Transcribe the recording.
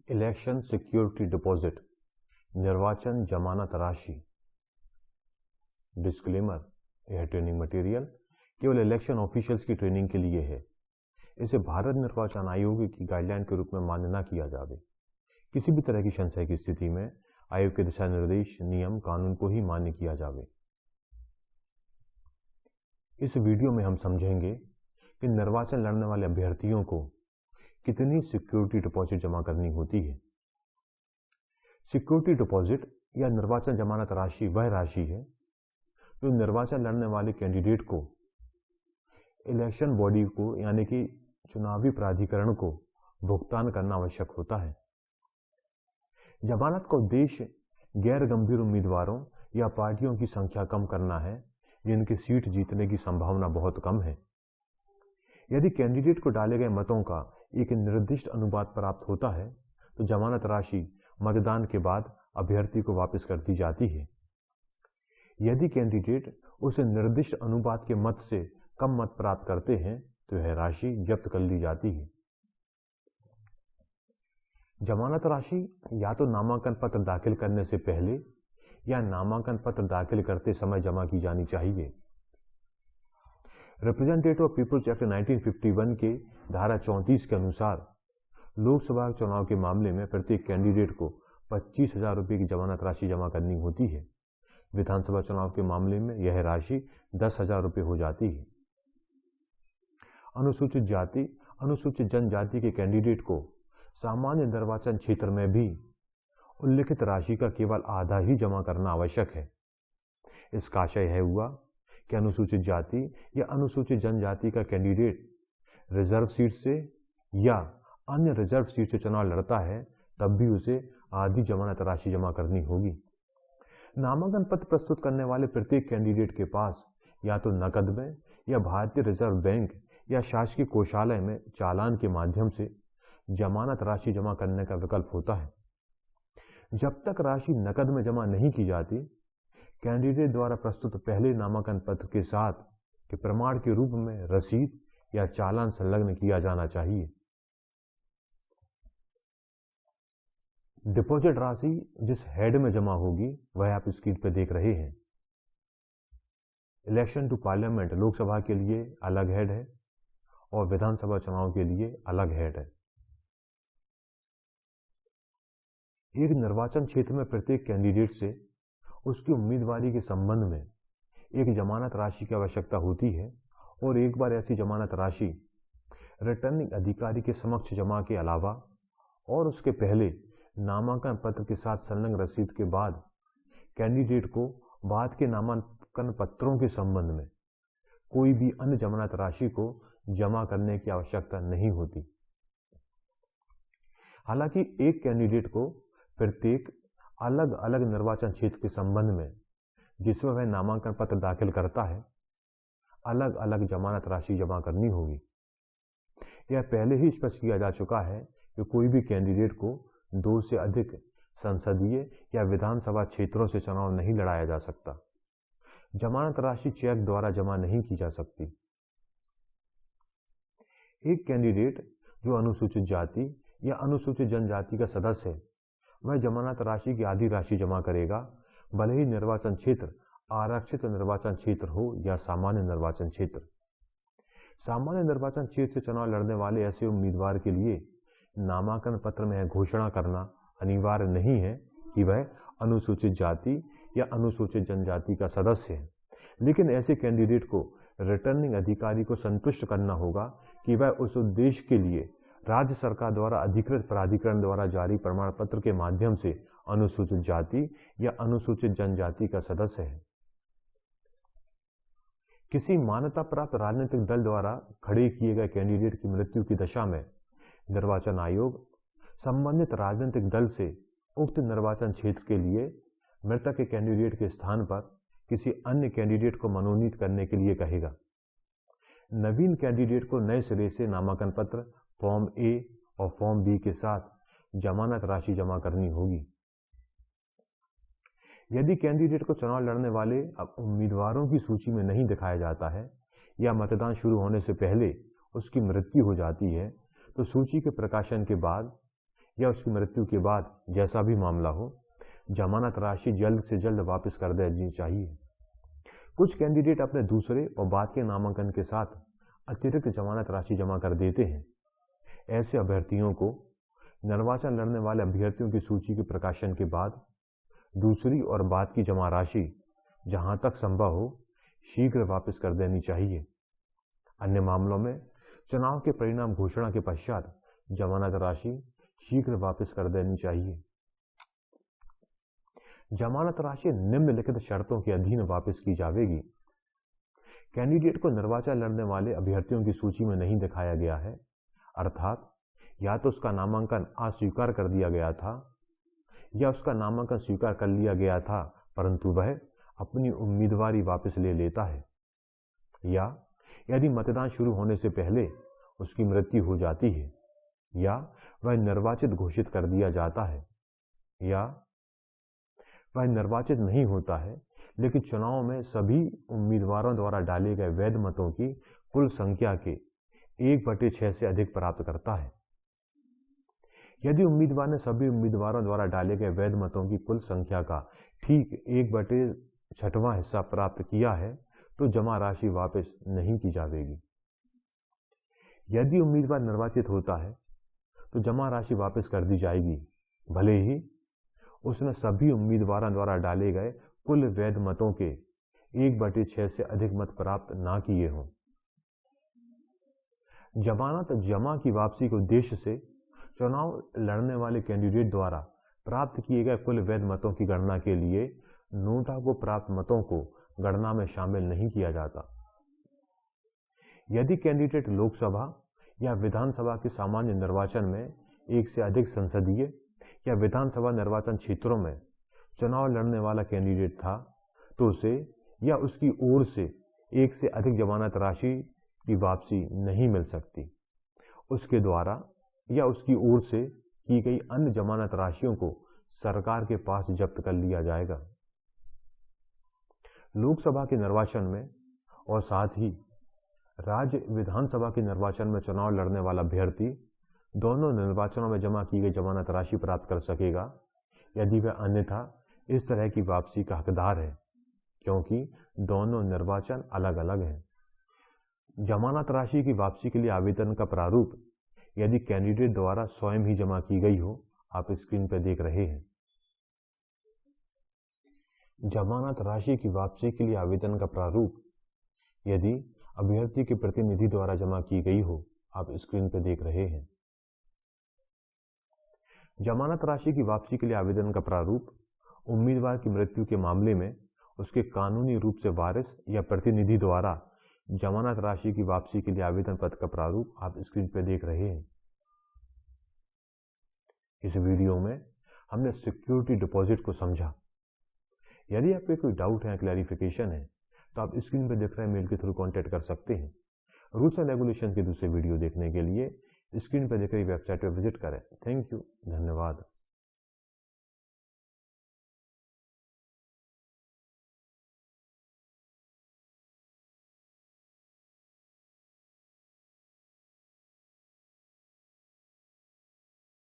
Election security deposit, निर्वाचन जमानत राशि। डिस्क्लेमर, यह ट्रेनिंग मटेरियल केवल इलेक्शन ऑफिशियल्स की ट्रेनिंग के लिए है। इसे भारत निर्वाचन आयोग की गाइडलाइन के रूप में मान्य न किया जावे। किसी भी तरह की संशय की स्थिति में आयोग के दिशा निर्देश, नियम, कानून को ही मान्य किया जावे। इस वीडियो में हम समझेंगे कि निर्वाचन लड़ने वाले अभ्यर्थियों को कितनी सिक्योरिटी डिपॉजिट जमा करनी होती है। सिक्योरिटी डिपॉजिट या निर्वाचन जमानत राशि वह राशि है जो निर्वाचन लड़ने वाले कैंडिडेट को इलेक्शन बॉडी को यानी कि चुनावी प्राधिकरण को भुगतान करना आवश्यक होता है। जमानत का उद्देश्य गैर गंभीर उम्मीदवारों या पार्टियों की संख्या कम करना है जिनकी सीट जीतने की संभावना बहुत कम है। यदि कैंडिडेट को डाले गए मतों का एक निर्दिष्ट अनुपात प्राप्त होता है तो जमानत राशि मतदान के बाद अभ्यर्थी को वापस कर दी जाती है। यदि कैंडिडेट उस निर्दिष्ट अनुपात के मत से कम मत प्राप्त करते हैं तो यह राशि जब्त कर ली जाती है। जमानत राशि या तो नामांकन पत्र दाखिल करने से पहले या नामांकन पत्र दाखिल करते समय जमा की जानी चाहिए। रिप्रेजेंटेटिव ऑफ पीपुल्स एक्ट 1951 के धारा 34 के अनुसार लोकसभा चुनाव के मामले में प्रत्येक कैंडिडेट को 25,000 रुपये की जमानत राशि जमा करनी होती है। विधानसभा चुनाव के मामले में यह राशि 10,000 रुपये हो जाती है। अनुसूचित जाति, अनुसूचित जनजाति के कैंडिडेट को सामान्य निर्वाचन क्षेत्र में भी उल्लिखित राशि का केवल आधा ही जमा करना आवश्यक है। इसका आशय यह हुआ कि अनुसूचित जाति या अनुसूचित जनजाति का कैंडिडेट रिजर्व सीट से या अन्य रिजर्व सीट से चुनाव लड़ता है तब भी उसे आधी जमानत राशि जमा करनी होगी। नामांकन पत्र प्रस्तुत करने वाले प्रत्येक कैंडिडेट के पास या तो नकद में या भारतीय रिजर्व बैंक या शासकीय कोषालय में चालान के माध्यम से जमानत राशि जमा करने का विकल्प होता है। जब तक राशि नकद में जमा नहीं की जाती, कैंडिडेट द्वारा प्रस्तुत पहले नामांकन पत्र के साथ के प्रमाण के रूप में रसीद या चालान संलग्न किया जाना चाहिए। डिपॉजिट राशि जिस हेड में जमा होगी वह आप स्क्रीन पर देख रहे हैं। इलेक्शन टू पार्लियामेंट लोकसभा के लिए अलग हेड है और विधानसभा चुनाव के लिए अलग हेड है। एक निर्वाचन क्षेत्र में प्रत्येक कैंडिडेट से उसकी उम्मीदवारी के संबंध में एक जमानत राशि की आवश्यकता होती है और एक बार ऐसी जमानत राशि रिटर्निंग अधिकारी के समक्ष जमा के अलावा और उसके पहले नामांकन पत्र के साथ संलग्न रसीद के बाद कैंडिडेट को बाद के नामांकन पत्रों के संबंध में कोई भी अन्य जमानत राशि को जमा करने की आवश्यकता नहीं होती। हालांकि एक कैंडिडेट को प्रत्येक अलग अलग निर्वाचन क्षेत्र के संबंध में जिसमें वह नामांकन पत्र दाखिल करता है अलग अलग जमानत राशि जमा करनी होगी। यह पहले ही स्पष्ट किया जा चुका है कि कोई भी कैंडिडेट को 2 से अधिक संसदीय या विधानसभा क्षेत्रों से चुनाव नहीं लड़ाया जा सकता। जमानत राशि चेक द्वारा जमा नहीं की जा सकती। एक कैंडिडेट जो अनुसूचित जाति या अनुसूचित जनजाति का सदस्य है वह जमानत राशि की आधी राशि जमा करेगा, भले ही निर्वाचन क्षेत्र आरक्षित निर्वाचन क्षेत्र हो या सामान्य निर्वाचन क्षेत्र। सामान्य निर्वाचन क्षेत्र से चुनाव लड़ने वाले ऐसे उम्मीदवार के लिए नामांकन पत्र में यह घोषणा करना अनिवार्य नहीं है कि वह अनुसूचित जाति या अनुसूचित जनजाति का सदस्य है, लेकिन ऐसे कैंडिडेट को रिटर्निंग अधिकारी को संतुष्ट करना होगा कि वह उस उद्देश्य के लिए राज्य सरकार द्वारा अधिकृत प्राधिकरण द्वारा जारी प्रमाण पत्र के माध्यम से अनुसूचित जाति या अनुसूचित जनजाति का सदस्य है। किसी मान्यता प्राप्त राजनीतिक दल द्वारा खड़े किए गए कैंडिडेट की मृत्यु की दशा में निर्वाचन आयोग संबंधित राजनीतिक दल से उक्त निर्वाचन क्षेत्र के लिए मृतक के कैंडिडेट के स्थान पर किसी अन्य कैंडिडेट को मनोनीत करने के लिए कहेगा। नवीन कैंडिडेट को नए सिरे से नामांकन पत्र फॉर्म ए और फॉर्म बी के साथ जमानत राशि जमा करनी होगी। यदि कैंडिडेट को चुनाव लड़ने वाले उम्मीदवारों की सूची में नहीं दिखाया जाता है या मतदान शुरू होने से पहले उसकी मृत्यु हो जाती है तो सूची के प्रकाशन के बाद या उसकी मृत्यु के बाद जैसा भी मामला हो, जमानत राशि जल्द से जल्द वापस कर देनी चाहिए। कुछ कैंडिडेट अपने दूसरे और बाद के नामांकन के साथ अतिरिक्त जमानत राशि जमा कर देते हैं। ऐसे अभ्यर्थियों को निर्वाचन लड़ने वाले अभ्यर्थियों की सूची के प्रकाशन के बाद दूसरी और बाद की जमा राशि जहां तक संभव हो शीघ्र वापस कर देनी चाहिए। अन्य मामलों में चुनाव के परिणाम घोषणा के पश्चात जमानत राशि शीघ्र वापस कर देनी चाहिए। जमानत राशि निम्नलिखित शर्तों के अधीन वापस की जाएगी। कैंडिडेट को निर्वाचन लड़ने वाले अभ्यर्थियों की सूची में नहीं दिखाया गया है, अर्थात या तो उसका नामांकन अस्वीकार कर दिया गया था या उसका नामांकन स्वीकार कर लिया गया था परंतु वह अपनी उम्मीदवारी वापस ले लेता है, या यदि मतदान शुरू होने से पहले उसकी मृत्यु हो जाती है, या वह निर्वाचित घोषित कर दिया जाता है, या वह निर्वाचित नहीं होता है लेकिन चुनाव में सभी उम्मीदवारों द्वारा डाले गए वैध मतों की कुल संख्या के 1/6 से अधिक प्राप्त करता है। यदि उम्मीदवार ने सभी उम्मीदवारों द्वारा डाले गए वैध मतों की कुल संख्या का ठीक 1/6वां हिस्सा प्राप्त किया है तो जमा राशि वापस नहीं की जाएगी। यदि उम्मीदवार निर्वाचित होता है तो जमा राशि वापस कर दी जाएगी, भले ही उसने सभी उम्मीदवारों द्वारा डाले गए कुल वैध मतों के 1/6 से अधिक मत प्राप्त ना किए हों। जमानत जमा की वापसी के उद्देश्य से चुनाव लड़ने वाले कैंडिडेट द्वारा प्राप्त किए गए कुल वैध मतों की गणना के लिए नोटा को प्राप्त मतों को गणना में शामिल नहीं किया जाता। यदि कैंडिडेट लोकसभा या विधानसभा के सामान्य निर्वाचन में एक से अधिक संसदीय या विधानसभा निर्वाचन क्षेत्रों में चुनाव लड़ने वाला कैंडिडेट था तो उसे या उसकी ओर से एक से अधिक जमानत राशि की वापसी नहीं मिल सकती। उसके द्वारा या उसकी ओर से की गई अन्य जमानत राशियों को सरकार के पास जब्त कर लिया जाएगा। लोकसभा के निर्वाचन में और साथ ही राज्य विधानसभा के निर्वाचन में चुनाव लड़ने वाला अभ्यर्थी दोनों निर्वाचनों में जमा की गई जमानत राशि प्राप्त कर सकेगा यदि वह अन्यथा इस तरह की वापसी का हकदार है, क्योंकि दोनों निर्वाचन अलग अलग हैं। जमानत राशि की वापसी के लिए आवेदन का प्रारूप यदि कैंडिडेट द्वारा स्वयं ही जमा की गई हो, आप स्क्रीन पर देख रहे हैं। जमानत राशि की वापसी के लिए आवेदन का प्रारूप यदि अभ्यर्थी के प्रतिनिधि द्वारा जमा की गई हो, आप स्क्रीन पर देख रहे हैं। जमानत राशि की वापसी के लिए आवेदन का प्रारूप उम्मीदवार की मृत्यु के मामले में उसके कानूनी रूप से वारिस या प्रतिनिधि द्वारा जमानत राशि की वापसी के लिए आवेदन पत्र का प्रारूप आप स्क्रीन पर देख रहे हैं। इस वीडियो में हमने सिक्योरिटी डिपॉजिट को समझा। यदि आपको कोई डाउट है, क्लैरिफिकेशन है, तो आप स्क्रीन पर दिख रहे मेल के थ्रू कांटेक्ट कर सकते हैं। रूल्स एंड रेगुलेशन के दूसरे वीडियो देखने के लिए स्क्रीन पर दिख रही वेबसाइट पर विजिट करें। थैंक यू, धन्यवाद।